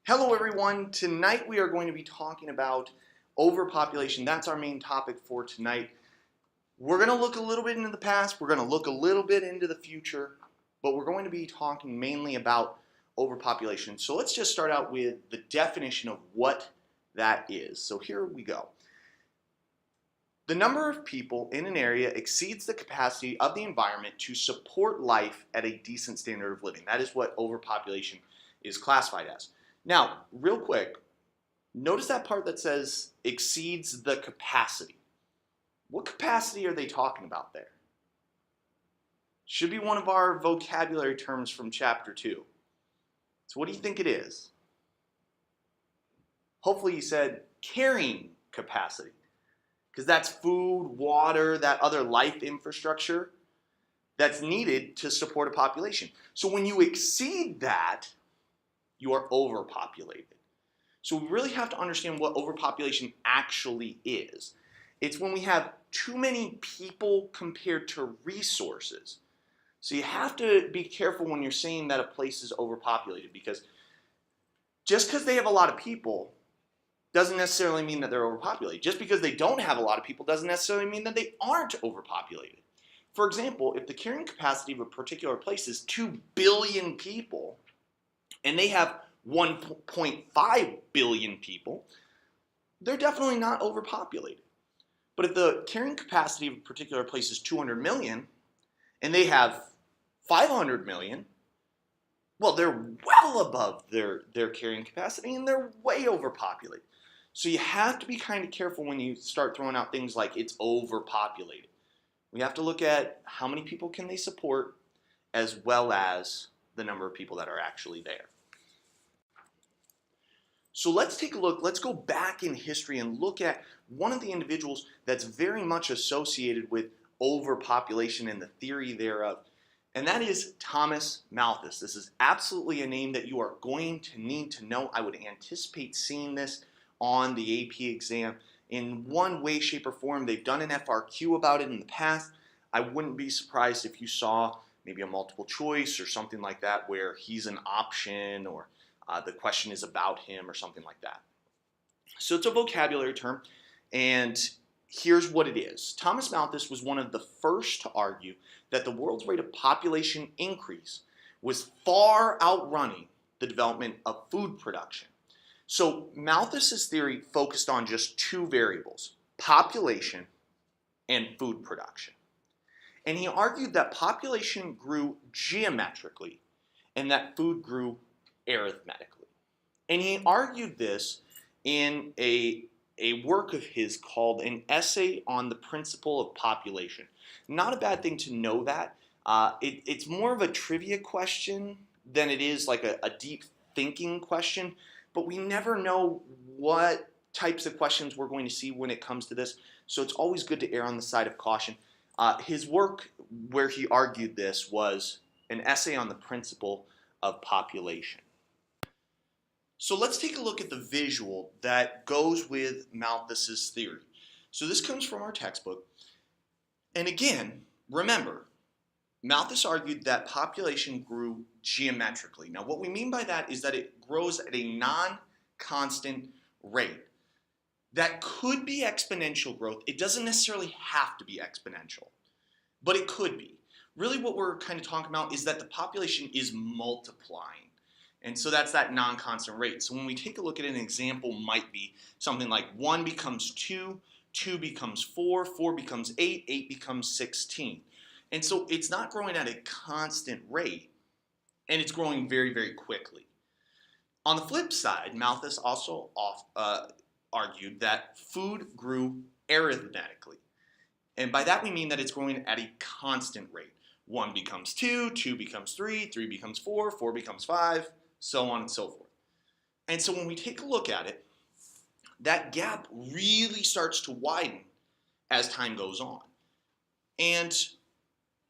Hello everyone, tonight we are going to be talking about overpopulation. That's our main topic for tonight. We're going to look a little bit into the past, we're going to look a little bit into the future, but we're going to be talking mainly about overpopulation. So let's just start out with the definition of what that is. So here we go. The number of people in an area exceeds the capacity of the environment to support life at a decent standard of living. That is what overpopulation is classified as. Now, real quick, notice that part that says exceeds the capacity. What capacity are they talking about there? Should be one of our vocabulary terms from chapter 2. So what do you think it is? Hopefully you said carrying capacity, because that's food, water, that other life infrastructure that's needed to support a population. So when you exceed that, you are overpopulated. So we really have to understand what overpopulation actually is. It's when we have too many people compared to resources. So you have to be careful when you're saying that a place is overpopulated, because just because they have a lot of people doesn't necessarily mean that they're overpopulated. Just because they don't have a lot of people doesn't necessarily mean that they aren't overpopulated. For example, if the carrying capacity of a particular place is 2 billion people, and they have 1.5 billion people, they're definitely not overpopulated. But if the carrying capacity of a particular place is 200 million, and they have 500 million, well, they're well above their carrying capacity, and they're way overpopulated. So you have to be kind of careful when you start throwing out things like it's overpopulated. We have to look at how many people can they support, as well as the number of people that are actually there. So let's take a look, let's go back in history and look at one of the individuals that's very much associated with overpopulation and the theory thereof, and that is Thomas Malthus. This is absolutely a name that you are going to need to know. I would anticipate seeing this on the AP exam in one way, shape, or form. They've done an FRQ about it in the past. I wouldn't be surprised if you saw maybe a multiple choice or something like that where he's an option, or the question is about him or something like that. So it's a vocabulary term, and here's what it is. Thomas Malthus was one of the first to argue that the world's rate of population increase was far outrunning the development of food production. So Malthus's theory focused on just two variables, population and food production. And he argued that population grew geometrically and that food grew arithmetically. And he argued this in a work of his called An Essay on the Principle of Population. Not a bad thing to know that. It's more of a trivia question than it is like a deep thinking question, but we never know what types of questions we're going to see when it comes to this, so it's always good to err on the side of caution. His work where he argued this was An Essay on the Principle of Population. So let's take a look at the visual that goes with Malthus's theory. So this comes from our textbook. And again, remember, Malthus argued that population grew geometrically. Now what we mean by that is that it grows at a non-constant rate. That could be exponential growth. It doesn't necessarily have to be exponential, but it could be. Really what we're kind of talking about is that the population is multiplying. And so that's that non-constant rate. So when we take a look at an example, might be something like 1 becomes 2, 2 becomes 4, 4 becomes 8, 8 becomes 16. And so it's not growing at a constant rate, and it's growing very, very quickly. On the flip side, Malthus also argued that food grew arithmetically. And by that we mean that it's growing at a constant rate. 1 becomes 2, 2 becomes 3, 3 becomes 4, 4 becomes 5, so on and so forth. And so when we take a look at it, that gap really starts to widen as time goes on. And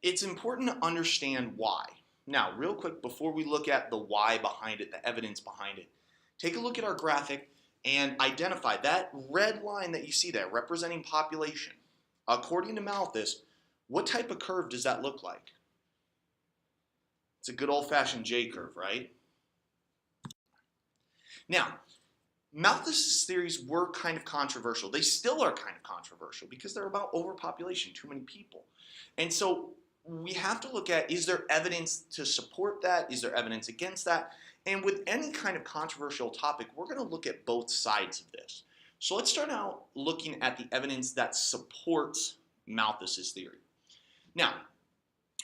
it's important to understand why. Now, real quick, before we look at the why behind it, the evidence behind it, take a look at our graphic and identify that red line that you see there representing population. According to Malthus, what type of curve does that look like? It's a good old-fashioned J-curve, right? Now, Malthus's theories were kind of controversial. They still are kind of controversial because they're about overpopulation, too many people. And so we have to look at, is there evidence to support that? Is there evidence against that? And with any kind of controversial topic, we're going to look at both sides of this. So let's start out looking at the evidence that supports Malthus's theory. Now,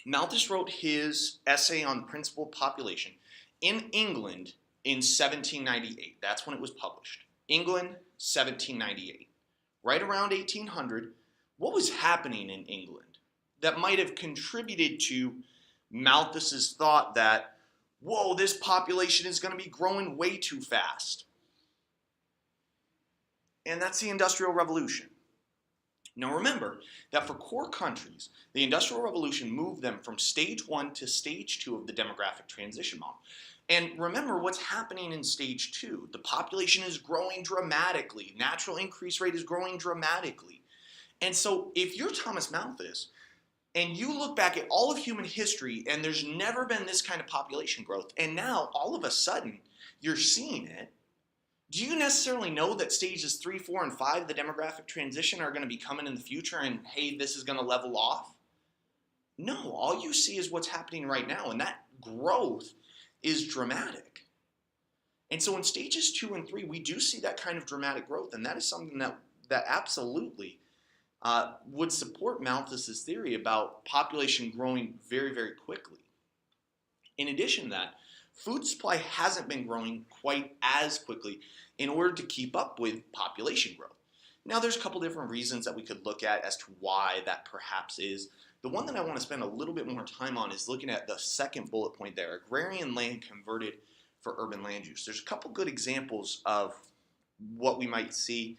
Malthus wrote his essay on principled population in England in 1798. That's when it was published. England, 1798. Right around 1800, what was happening in England that might have contributed to Malthus's thought that, whoa, this population is going to be growing way too fast? And that's the Industrial Revolution. Now remember that for core countries, the Industrial Revolution moved them from stage 1 to stage 2 of the demographic transition model. And remember what's happening in stage 2. The population is growing dramatically. Natural increase rate is growing dramatically. And so if you're Thomas Malthus and you look back at all of human history and there's never been this kind of population growth, and now all of a sudden you're seeing it, do you necessarily know that stages 3, 4, and 5, the demographic transition, are going to be coming in the future and, hey, this is going to level off? No, all you see is what's happening right now, and that growth is dramatic. And so in stages 2 and 3, we do see that kind of dramatic growth, and that is something that absolutely would support Malthus's theory about population growing very, very quickly. In addition to that, food supply hasn't been growing quite as quickly in order to keep up with population growth. Now, there's a couple different reasons that we could look at as to why that perhaps is. The one that I want to spend a little bit more time on is looking at the second bullet point there, agrarian land converted for urban land use. There's a couple good examples of what we might see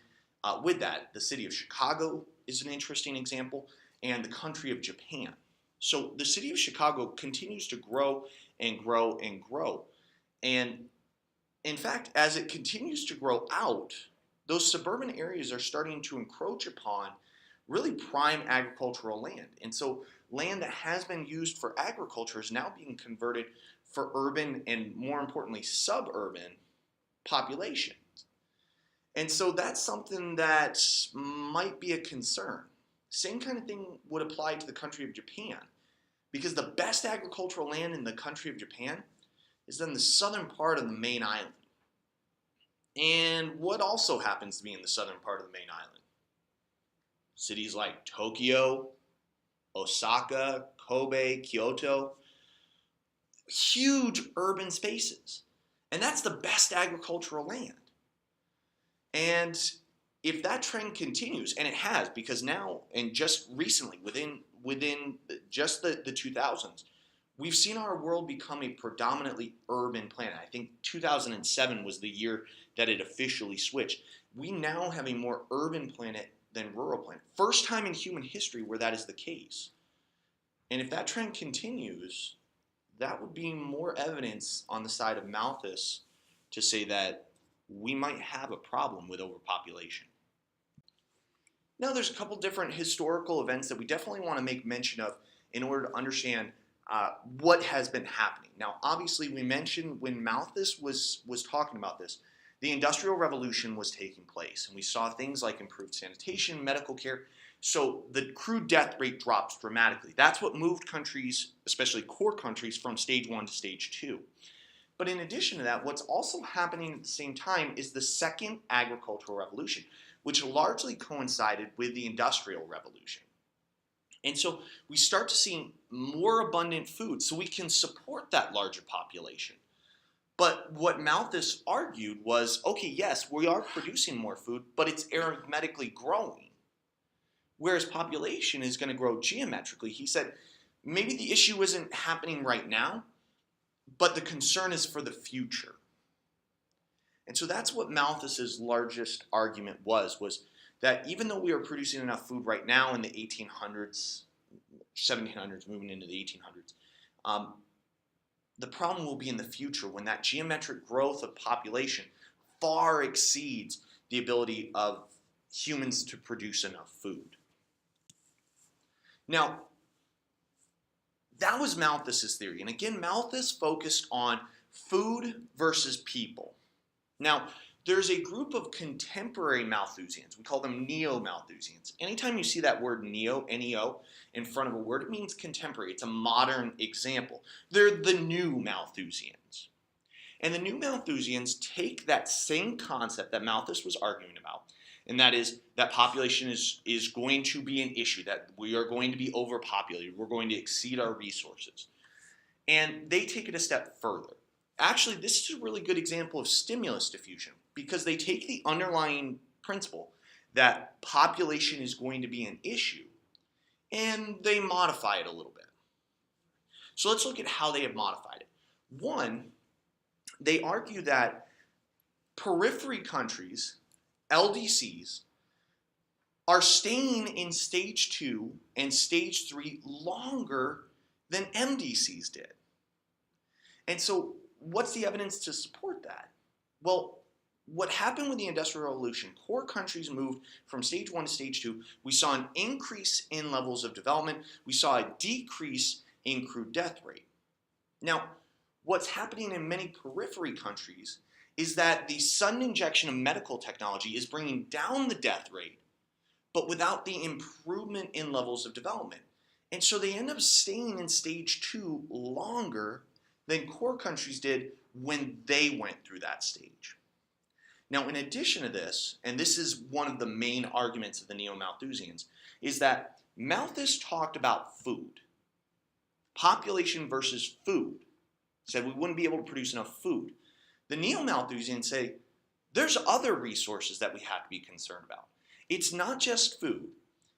with that. The city of Chicago is an interesting example, and the country of Japan. So the city of Chicago continues to grow and grow and grow. And in fact, as it continues to grow out, those suburban areas are starting to encroach upon really prime agricultural land. And so land that has been used for agriculture is now being converted for urban and, more importantly, suburban populations. And so that's something that might be a concern. Same kind of thing would apply to the country of Japan, because the best agricultural land in the country of Japan is in the southern part of the main island. And what also happens to be in the southern part of the main island? Cities like Tokyo, Osaka, Kobe, Kyoto, huge urban spaces. And that's the best agricultural land. And if that trend continues, and it has, because now, and just recently, within just the 2000s, we've seen our world become a predominantly urban planet. I think 2007 was the year that it officially switched. We now have a more urban planet than rural planet. First time in human history where that is the case. And if that trend continues, that would be more evidence on the side of Malthus to say that we might have a problem with overpopulation. Now, there's a couple different historical events that we definitely want to make mention of in order to understand what has been happening. Now, obviously, we mentioned when Malthus was talking about this, the Industrial Revolution was taking place, and we saw things like improved sanitation, medical care, so the crude death rate drops dramatically. That's what moved countries, especially core countries, from stage 1 to stage 2. But in addition to that, what's also happening at the same time is the second agricultural revolution, which largely coincided with the Industrial Revolution. And so we start to see more abundant food so we can support that larger population. But what Malthus argued was, okay, yes, we are producing more food, but it's arithmetically growing. Whereas population is going to grow geometrically. He said, maybe the issue isn't happening right now, but the concern is for the future. And so that's what Malthus's largest argument was that even though we are producing enough food right now in the 1800s, 1700s, moving into the 1800s, the problem will be in the future when that geometric growth of population far exceeds the ability of humans to produce enough food. Now, that was Malthus's theory. And again, Malthus focused on food versus people. Now, there's a group of contemporary Malthusians. We call them neo-Malthusians. Anytime you see that word neo, N-E-O, in front of a word, it means contemporary. It's a modern example. They're the new Malthusians. And the new Malthusians take that same concept that Malthus was arguing about, and that is that population is going to be an issue, that we are going to be overpopulated, we're going to exceed our resources. And they take it a step further. Actually, this is a really good example of stimulus diffusion because they take the underlying principle that population is going to be an issue and they modify it a little bit. So let's look at how they have modified it. One, they argue that periphery countries, LDCs, are staying in stage 2 and stage 3 longer than MDCs did. And so what's the evidence to support that? Well, what happened with the Industrial Revolution, poor countries moved from stage 1 to stage 2. We saw an increase in levels of development. We saw a decrease in crude death rate. Now, what's happening in many periphery countries is that the sudden injection of medical technology is bringing down the death rate, but without the improvement in levels of development. And so they end up staying in stage 2 longer than core countries did when they went through that stage. Now, in addition to this, and this is one of the main arguments of the Neo-Malthusians, is that Malthus talked about food. Population versus food. He said we wouldn't be able to produce enough food. The Neo-Malthusians say there's other resources that we have to be concerned about. It's not just food.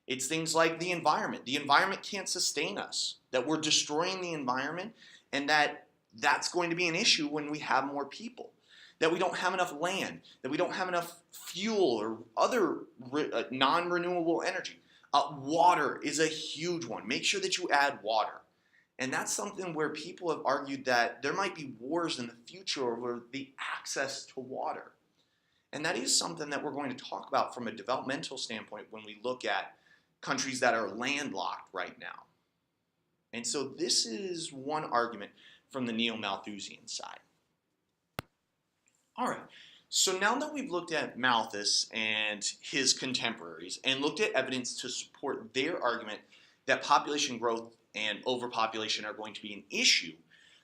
It's things like the environment. The environment can't sustain us, that we're destroying the environment, and that's going to be an issue when we have more people, that we don't have enough land, that we don't have enough fuel or other non-renewable energy. Water is a huge one. Make sure that you add water. And that's something where people have argued that there might be wars in the future over the access to water. And that is something that we're going to talk about from a developmental standpoint when we look at countries that are landlocked right now. And so this is one argument from the Neo-Malthusian side. All right, so now that we've looked at Malthus and his contemporaries and looked at evidence to support their argument that population growth and overpopulation are going to be an issue,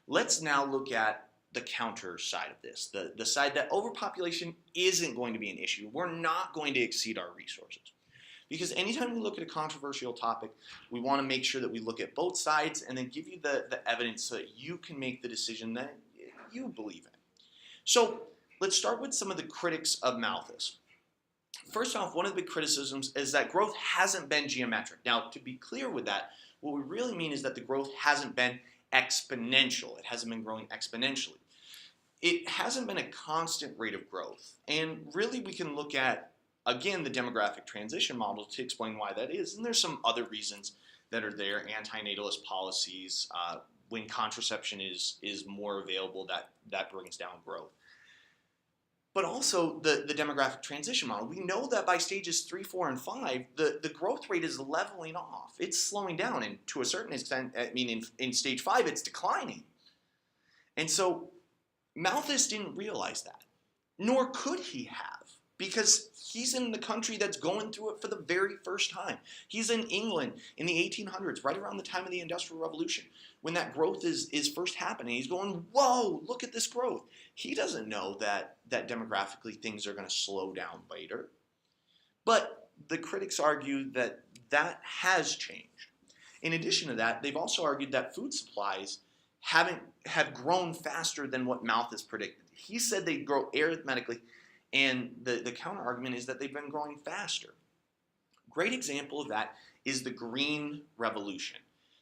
let's now look at the counter side of this, the side that overpopulation isn't going to be an issue. We're not going to exceed our resources. Because anytime we look at a controversial topic, we want to make sure that we look at both sides and then give you the evidence so that you can make the decision that you believe in. So let's start with some of the critics of Malthus. First off, one of the big criticisms is that growth hasn't been geometric. Now, to be clear with that, what we really mean is that the growth hasn't been exponential. It hasn't been growing exponentially. It hasn't been a constant rate of growth. And really we can look at, again, the demographic transition model to explain why that is. And there's some other reasons that are there, antinatalist policies, when contraception is more available, that brings down growth. But also the demographic transition model. We know that by stages 3, 4, and 5, the growth rate is leveling off. It's slowing down, and to a certain extent, I mean, in stage 5, it's declining. And so Malthus didn't realize that, nor could he have, because he's in the country that's going through it for the very first time. He's in England in the 1800s, right around the time of the Industrial Revolution, when that growth is first happening. He's going, whoa, look at this growth. He doesn't know that demographically things are going to slow down later. But the critics argue that has changed. In addition to that, they've also argued that food supplies have grown faster than what Malthus predicted. He said they'd grow arithmetically, and the counter argument is that they've been growing faster. Great example of that is the Green Revolution.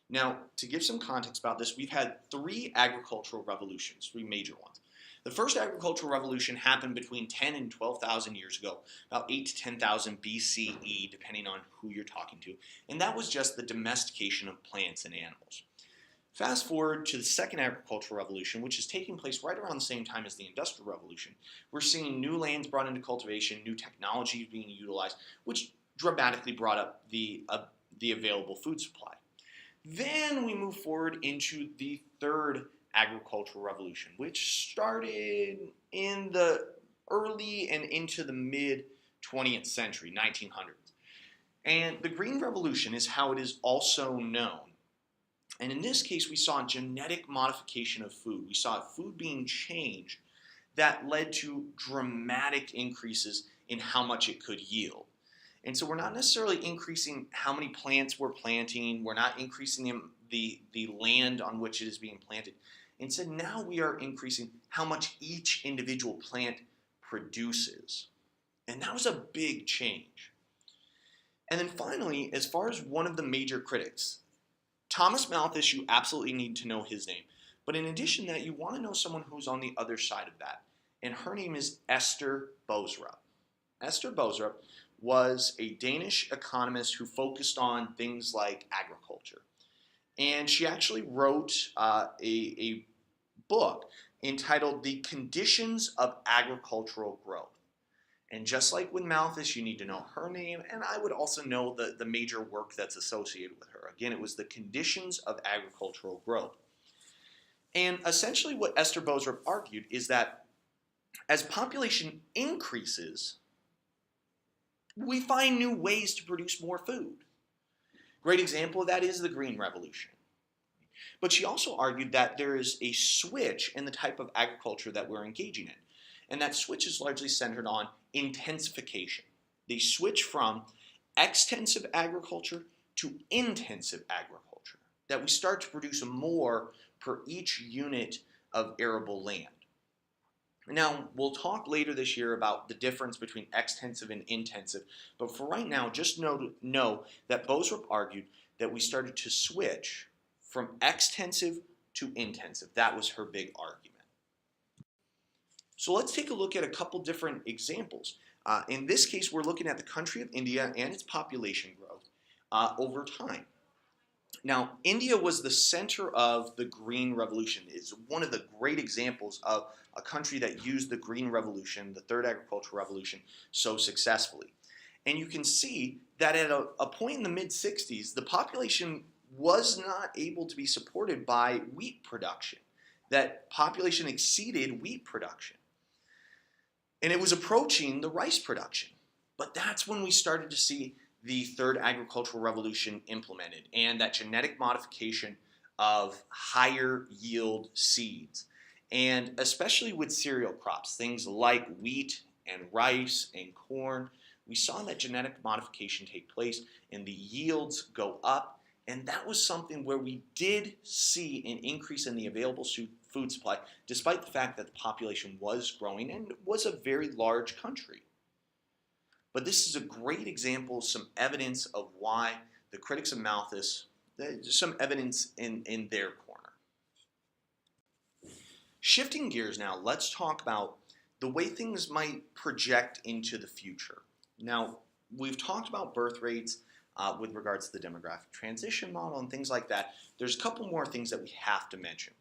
Now, to give some context about this, we've had 3 agricultural revolutions, 3 major ones. The first agricultural revolution happened between 10 and 12,000 years ago, about 8 to 10,000 BCE, depending on who you're talking to. And that was just the domestication of plants and animals. Fast forward to the second agricultural revolution, which is taking place right around the same time as the Industrial Revolution. We're seeing new lands brought into cultivation, new technologies being utilized, which dramatically brought up the available food supply. Then we move forward into the third agricultural revolution, which started in the early and into the mid 20th century, 1900s. And the Green Revolution is how it is also known. And in this case, we saw genetic modification of food. We saw food being changed that led to dramatic increases in how much it could yield. And so we're not necessarily increasing how many plants we're planting. We're not increasing the land on which it is being planted. Instead, now we are increasing how much each individual plant produces. And that was a big change. And then finally, as far as one of the major critics, Thomas Malthus, you absolutely need to know his name. But in addition to that, you want to know someone who's on the other side of that. And her name is Esther Boserup. Esther Boserup was a Danish economist who focused on things like agriculture. And she actually wrote a book entitled The Conditions of Agricultural Growth. And just like with Malthus, you need to know her name, and I would also know the major work that's associated with her. Again, it was The Conditions of Agricultural Growth. And essentially what Esther Boserup argued is that as population increases, we find new ways to produce more food. Great example of that is the Green Revolution. But she also argued that there is a switch in the type of agriculture that we're engaging in. And that switch is largely centered on intensification. They switch from extensive agriculture to intensive agriculture, that we start to produce more per each unit of arable land. Now, we'll talk later this year about the difference between extensive and intensive, but for right now, just know that Boserup argued that we started to switch from extensive to intensive. That was her big argument. So let's take a look at a couple different examples. In this case, we're looking at the country of India and its population growth over time. Now, India was the center of the Green Revolution. It's one of the great examples of a country that used the Green Revolution, the Third Agricultural Revolution, so successfully. And you can see that at a point in the mid-60s, the population was not able to be supported by wheat production. That population exceeded wheat production. And it was approaching the rice production. But that's when we started to see the Third Agricultural Revolution implemented and that genetic modification of higher yield seeds. And especially with cereal crops, things like wheat and rice and corn, we saw that genetic modification take place and the yields go up. And that was something where we did see an increase in the available food supply, despite the fact that the population was growing and was a very large country. But this is a great example, some evidence of why the critics of Malthus, there's some evidence in their corner. Shifting gears now, let's talk about the way things might project into the future. Now, we've talked about birth rates with regards to the demographic transition model and things like that. There's a couple more things that we have to mention.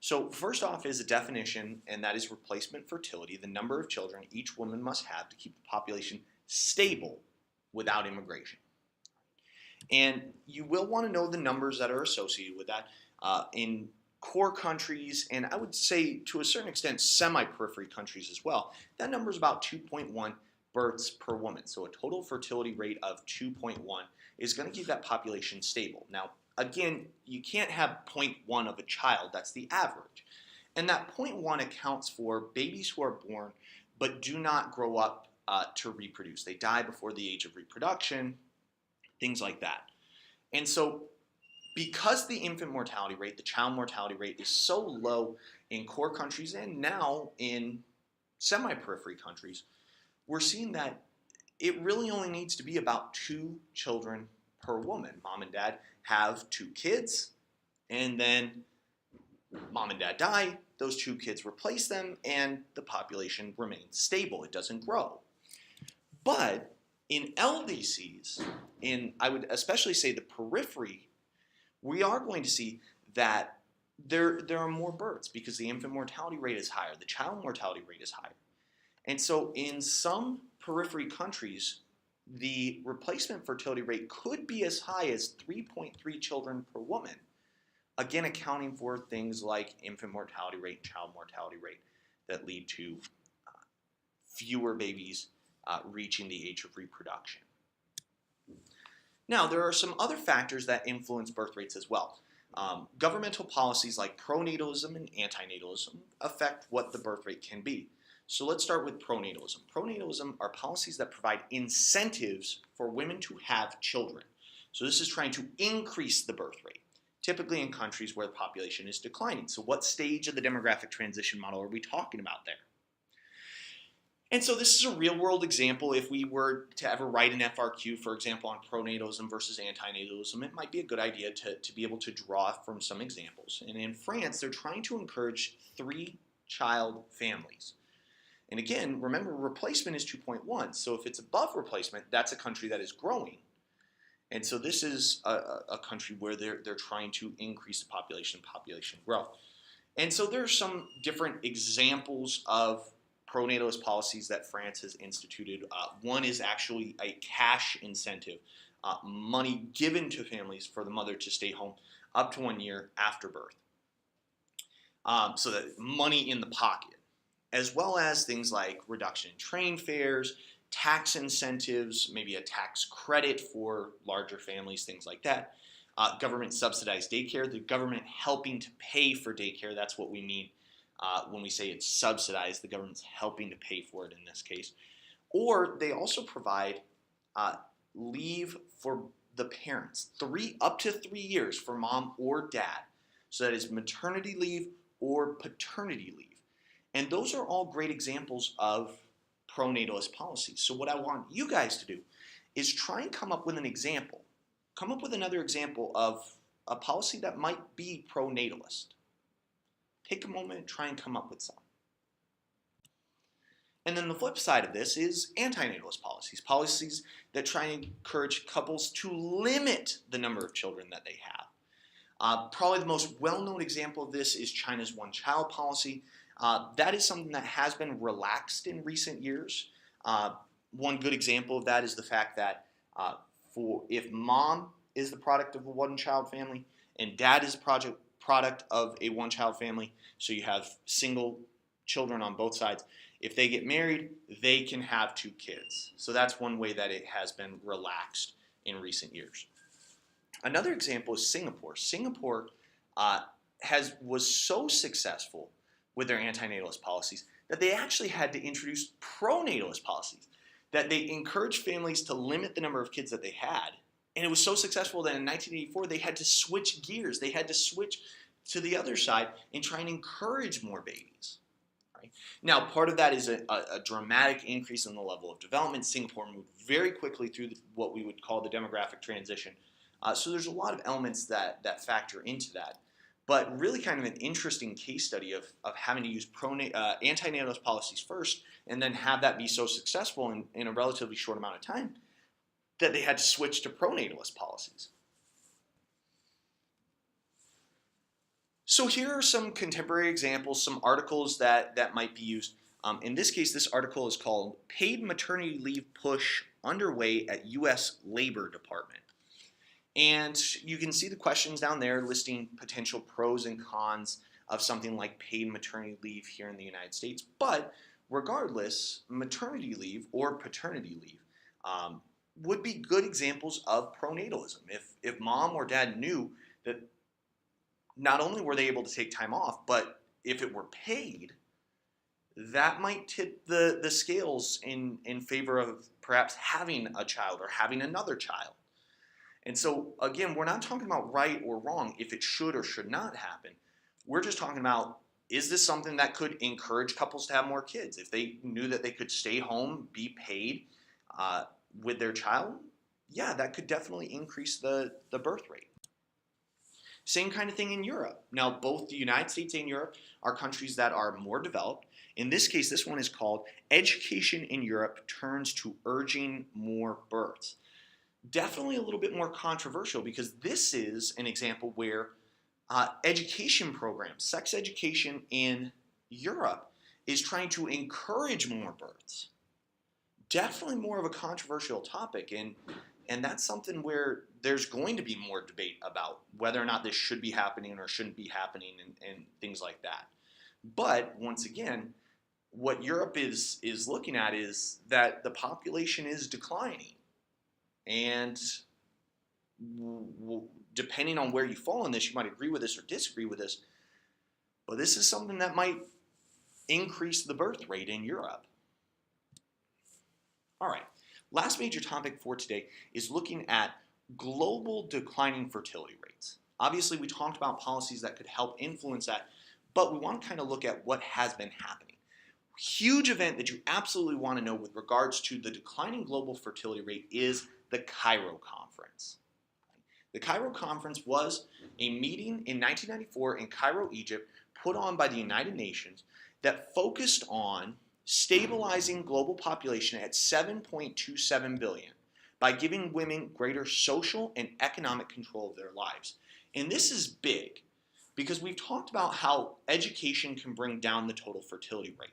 So first off is a definition, and that is replacement fertility, the number of children each woman must have to keep the population stable without immigration. And you will want to know the numbers that are associated with that. In core countries, and I would say to a certain extent semi-periphery countries as well, that number is about 2.1 births per woman. So a total fertility rate of 2.1 is going to keep that population stable. Now, again, you can't have 0.1 of a child. That's the average. And that 0.1 accounts for babies who are born but do not grow up to reproduce. They die before the age of reproduction, things like that. And so because the infant mortality rate, the child mortality rate is so low in core countries and now in semi-periphery countries, we're seeing that it really only needs to be about 2 children per woman. Mom and dad have 2 kids, and then mom and dad die, those 2 kids replace them, and the population remains stable. It doesn't grow. But in LDCs, I would especially say the periphery, we are going to see that there are more births because the infant mortality rate is higher, the child mortality rate is higher. And so in some periphery countries, the replacement fertility rate could be as high as 3.3 children per woman, again accounting for things like infant mortality rate and child mortality rate that lead to fewer babies reaching the age of reproduction. Now, there are some other factors that influence birth rates as well. Governmental policies like pronatalism and antinatalism affect what the birth rate can be. So let's start with pronatalism. Pronatalism are policies that provide incentives for women to have children. So this is trying to increase the birth rate, typically in countries where the population is declining. So what stage of the demographic transition model are we talking about there? And so this is a real-world example. If we were to ever write an FRQ, for example, on pronatalism versus antinatalism, it might be a good idea to be able to draw from some examples. And in France, they're trying to encourage 3-child families. And again, remember, replacement is 2.1. So if it's above replacement, that's a country that is growing. And so this is a country where they're trying to increase the population growth. And so there are some different examples of pronatalist policies that France has instituted. One is actually a cash incentive, money given to families for the mother to stay home up to 1 year after birth. So that money in the pocket, as well as things like reduction in train fares, tax incentives, maybe a tax credit for larger families, things like that. Government subsidized daycare, the government helping to pay for daycare, that's what we mean. When we say it's subsidized, the government's helping to pay for it in this case. Or they also provide leave for the parents, up to 3 years for mom or dad. So that is maternity leave or paternity leave. And those are all great examples of pronatalist policies. So what I want you guys to do is try and come up with an example. Come up with another example of a policy that might be pronatalist. Take a moment and try and come up with some. And then the flip side of this is antinatalist policies, policies that try and encourage couples to limit the number of children that they have. Probably the most well-known example of this is China's one-child policy. That is something that has been relaxed in recent years. One good example of that is the fact that if mom is the product of a one-child family and dad is a product of a one-child family, so you have single children on both sides, if they get married, they can have 2 kids. So that's one way that it has been relaxed in recent years. Another example is Singapore. Singapore was so successful with their antinatalist policies that they actually had to introduce pronatalist policies, that they encouraged families to limit the number of kids that they had. And it was so successful that in 1984, they had to switch gears. They had to switch to the other side and try and encourage more babies. Right? Now, part of that is a dramatic increase in the level of development. Singapore moved very quickly through what we would call the demographic transition. So there's a lot of elements that factor into that. But really kind of an interesting case study of having to use antinatalist policies first and then have that be so successful in a relatively short amount of time that they had to switch to pronatalist policies. So here are some contemporary examples, some articles that might be used. In this case, this article is called Paid Maternity Leave Push Underway at U.S. Labor Department. And you can see the questions down there listing potential pros and cons of something like paid maternity leave here in the United States. But regardless, maternity leave or paternity leave would be good examples of pronatalism. If mom or dad knew that not only were they able to take time off, but if it were paid, that might tip the scales in favor of perhaps having a child or having another child. And so, again, we're not talking about right or wrong if it should or should not happen. We're just talking about, is this something that could encourage couples to have more kids? If they knew that they could stay home, be paid with their child, yeah, that could definitely increase the birth rate. Same kind of thing in Europe. Now, both the United States and Europe are countries that are more developed. In this case, this one is called Education in Europe Turns to Urging More Births. Definitely a little bit more controversial because this is an example where education programs, sex education in Europe is trying to encourage more births. Definitely more of a controversial topic, and that's something where there's going to be more debate about whether or not this should be happening or shouldn't be happening and things like that. But once again, what Europe is looking at is that the population is declining, and depending on where you fall in this, you might agree with this or disagree with this, but this is something that might increase the birth rate in Europe. All right, last major topic for today is looking at global declining fertility rates. Obviously, we talked about policies that could help influence that, but we want to kind of look at what has been happening. Huge event that you absolutely want to know with regards to the declining global fertility rate is the Cairo Conference. The Cairo Conference was a meeting in 1994 in Cairo, Egypt, put on by the United Nations that focused on stabilizing global population at 7.27 billion by giving women greater social and economic control of their lives. And this is big because we've talked about how education can bring down the total fertility rate.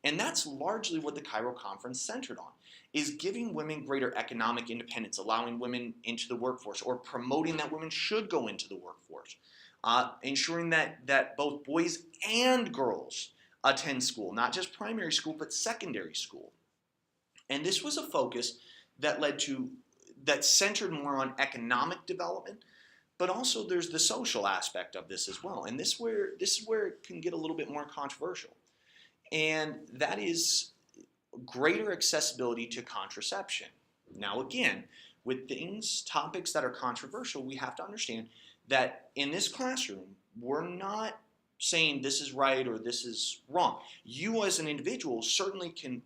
And that's largely what the Cairo Conference centered on, is giving women greater economic independence, allowing women into the workforce, or promoting that women should go into the workforce, ensuring that both boys and girls attend school, not just primary school, but secondary school. And this was a focus that centered more on economic development, but also there's the social aspect of this as well. And this is where it can get a little bit more controversial. And that is greater accessibility to contraception. Now again, with topics that are controversial, we have to understand that in this classroom, we're not saying this is right or this is wrong. You as an individual certainly can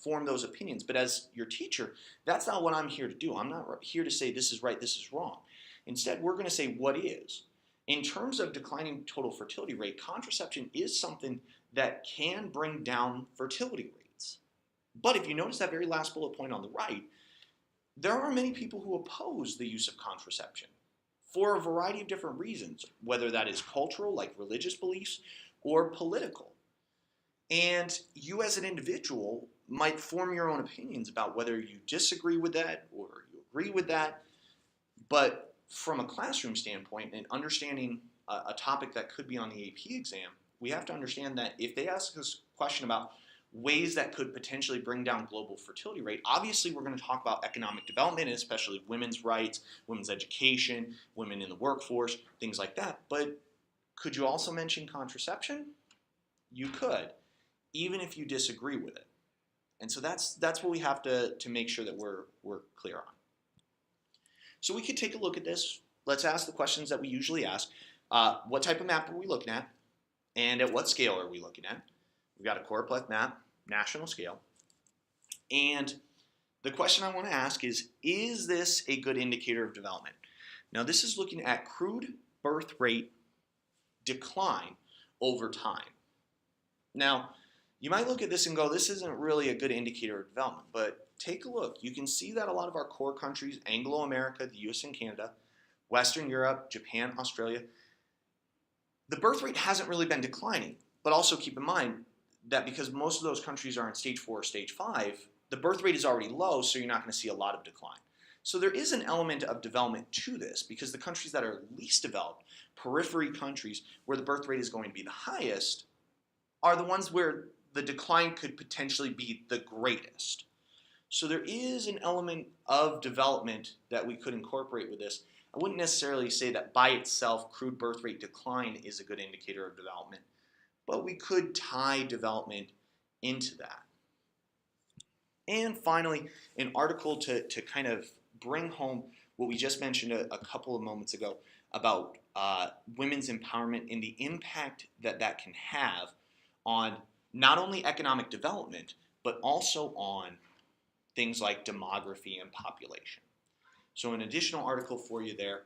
form those opinions, but as your teacher, that's not what I'm here to do. I'm not here to say this is right, this is wrong. Instead, we're going to say what is. In terms of declining total fertility rate, contraception is something that can bring down fertility rates. But if you notice that very last bullet point on the right, there are many people who oppose the use of contraception for a variety of different reasons, whether that is cultural, like religious beliefs, or political. And you as an individual might form your own opinions about whether you disagree with that or you agree with that. But from a classroom standpoint and understanding a topic that could be on the AP exam, we have to understand that if they ask us a question about ways that could potentially bring down global fertility rate, obviously we're going to talk about economic development, and especially women's rights, women's education, women in the workforce, things like that. But could you also mention contraception? You could, even if you disagree with it. And so that's what we have to make sure that we're clear on. So we could take a look at this. Let's ask the questions that we usually ask. What type of map are we looking at? And at what scale are we looking at? We've got a choropleth map, national scale. And the question I want to ask is this a good indicator of development? Now this is looking at crude birth rate decline over time. Now, you might look at this and go, this isn't really a good indicator of development, but take a look. You can see that a lot of our core countries, Anglo-America, the US and Canada, Western Europe, Japan, Australia, the birth rate hasn't really been declining. But also keep in mind that because most of those countries are in stage 4 or stage 5, the birth rate is already low, so you're not going to see a lot of decline. So there is an element of development to this, because the countries that are least developed, periphery countries, where the birth rate is going to be the highest, are the ones where the decline could potentially be the greatest. So there is an element of development that we could incorporate with this. I wouldn't necessarily say that by itself crude birth rate decline is a good indicator of development, but we could tie development into that. And finally, an article to kind of bring home what we just mentioned a couple of moments ago about women's empowerment and the impact that that can have on not only economic development, but also on things like demography and population. So an additional article for you there.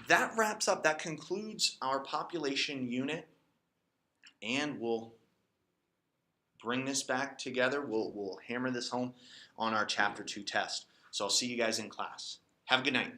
That wraps up, that concludes our population unit, and we'll bring this back together. We'll hammer this home on our Chapter 2 test. So I'll see you guys in class. Have a good night.